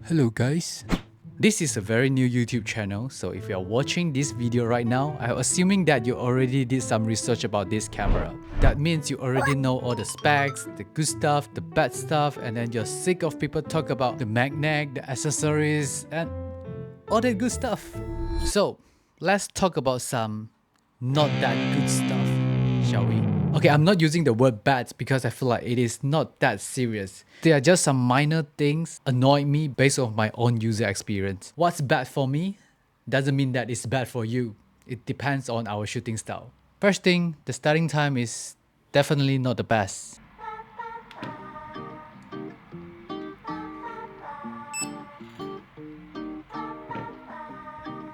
Hello guys. This is a very new YouTube channel, so if you are watching this video right now, I'm assuming that you already did some research about this camera. That means you already know all the specs, the good stuff, the bad stuff, and then you're sick of people talk about the magnet, the accessories, and all that good stuff. So, let's talk about some not that good stuff, shall we? Okay, I'm not using the word bad because I feel like it is not that serious. There are just some minor things annoy me based on my own user experience. What's bad for me doesn't mean that it's bad for you. It depends on our shooting style. First thing, the starting time is definitely not the best.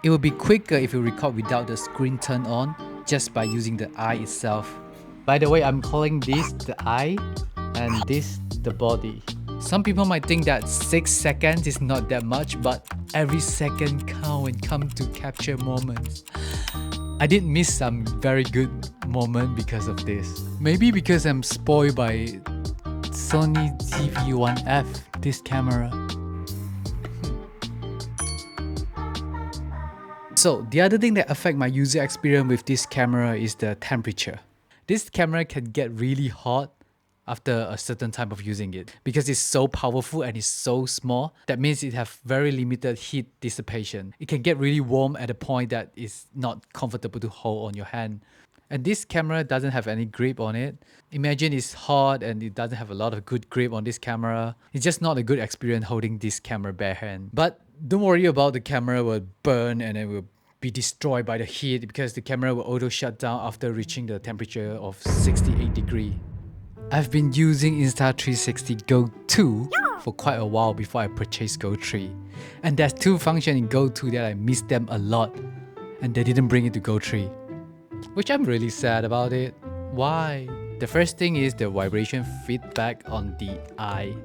It will be quicker if you record without the screen turned on, just by using the eye itself. By the way, I'm calling this the eye and this the body. Some people might think that 6 seconds is not that much, but every second counts when it comes to capture moments. I did miss some very good moment because of this. Maybe because I'm spoiled by Sony TV1F, this camera. So the other thing that affects my user experience with this camera is the temperature. This camera can get really hot after a certain time of using it because it's so powerful and it's so small. That means it has very limited heat dissipation. It can get really warm at a point that is not comfortable to hold on your hand. And this camera doesn't have any grip on it. Imagine it's hot and it doesn't have a lot of good grip on this camera. It's just not a good experience holding this camera bare hand. But don't worry about the camera will burn and it will be destroyed by the heat because the camera will auto shut down after reaching the temperature of 68 degrees. I've been using Insta360 GO 2 for quite a while before I purchased GO 3. And there's two functions in GO 2 that I miss them a lot, and they didn't bring it to GO 3. Which I'm really sad about it. Why? The first thing is the vibration feedback on the eye.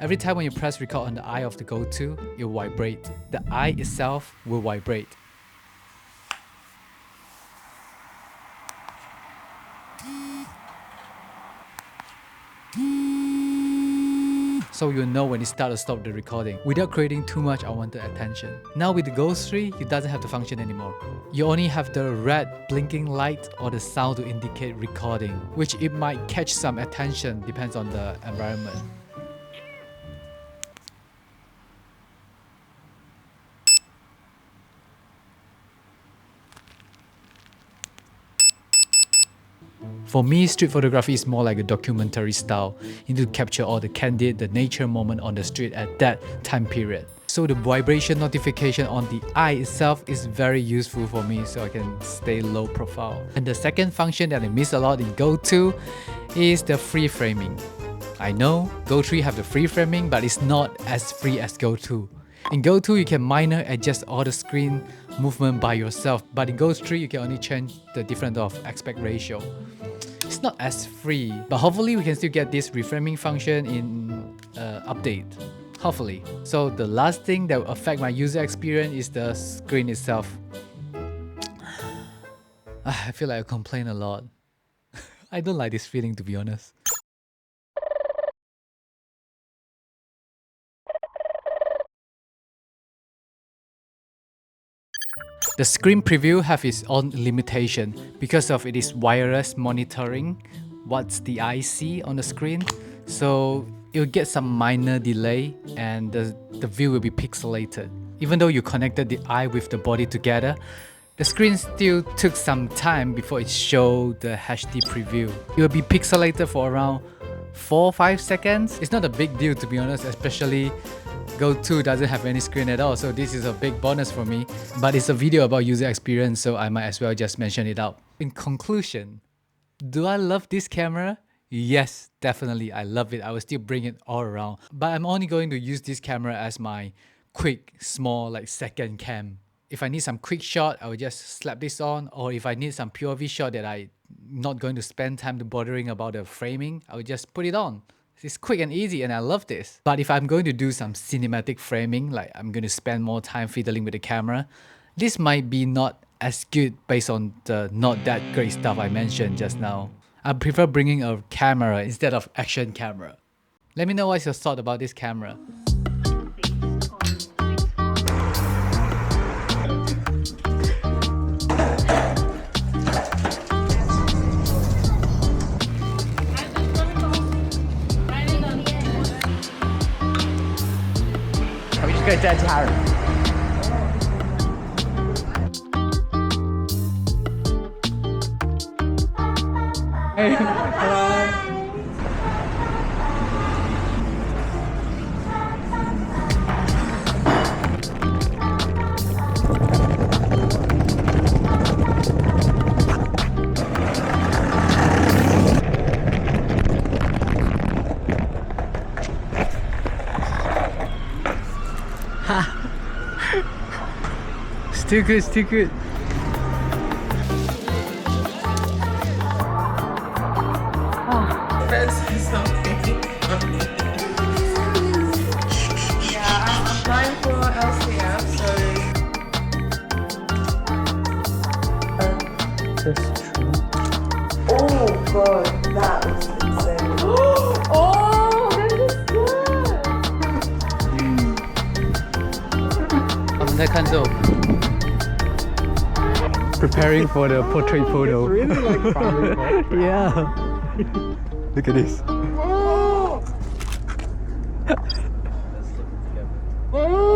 Every time when you press record on the eye of the GO 2, it will vibrate. The eye itself will vibrate. So you'll know when it starts to stop the recording without creating too much unwanted attention. Now with the GO 3, it doesn't have the function anymore. You only have the red blinking light or the sound to indicate recording, which it might catch some attention, depends on the environment. For me, street photography is more like a documentary style. You need to capture all the candid, the nature moment on the street at that time period. So the vibration notification on the eye itself is very useful for me so I can stay low profile. And the second function that I miss a lot in GO 2 is the free framing. I know GO 3 have the free framing, but it's not as free as GO 2. In GO 2, you can minor adjust all the screen movement by yourself, but in GO 3, you can only change the difference of aspect ratio. It's not as free, but hopefully we can still get this reframing function in update. Hopefully. So the last thing that will affect my user experience is the screen itself. I feel like I complain a lot. I don't like this feeling, to be honest. The screen preview have its own limitation because of it is wireless monitoring what's the eye see on the screen. So you'll get some minor delay and the view will be pixelated. Even though you connected the eye with the body together, the screen still took some time before it showed the HD preview. It will be pixelated for around 4-5 seconds. It's not a big deal, to be honest, especially GO 2 doesn't have any screen at all, so this is a big bonus for me. But it's a video about user experience, so I might as well just mention it out. In conclusion, do I love this camera? Yes, definitely, I love it. I will still bring it all around. But I'm only going to use this camera as my quick, small, like second cam. If I need some quick shot, I will just slap this on. Or if I need some POV shot that I'm not going to spend time to bothering about the framing, I will just put it on. It's quick and easy and I love this. But if I'm going to do some cinematic framing, like I'm going to spend more time fiddling with the camera, this might be not as good based on the not that great stuff I mentioned just now. I prefer bringing a camera instead of action camera. Let me know what's your thought about this camera. Shall we just go Dirty Harry? Hey, hello. Still good, still good. Yeah, I'm applying for LCF, so oh god, that was insane. Oh, that is good. 我们在看这种 preparing for the portrait photo. It's really like family portrait. Yeah. Look at this. Oh.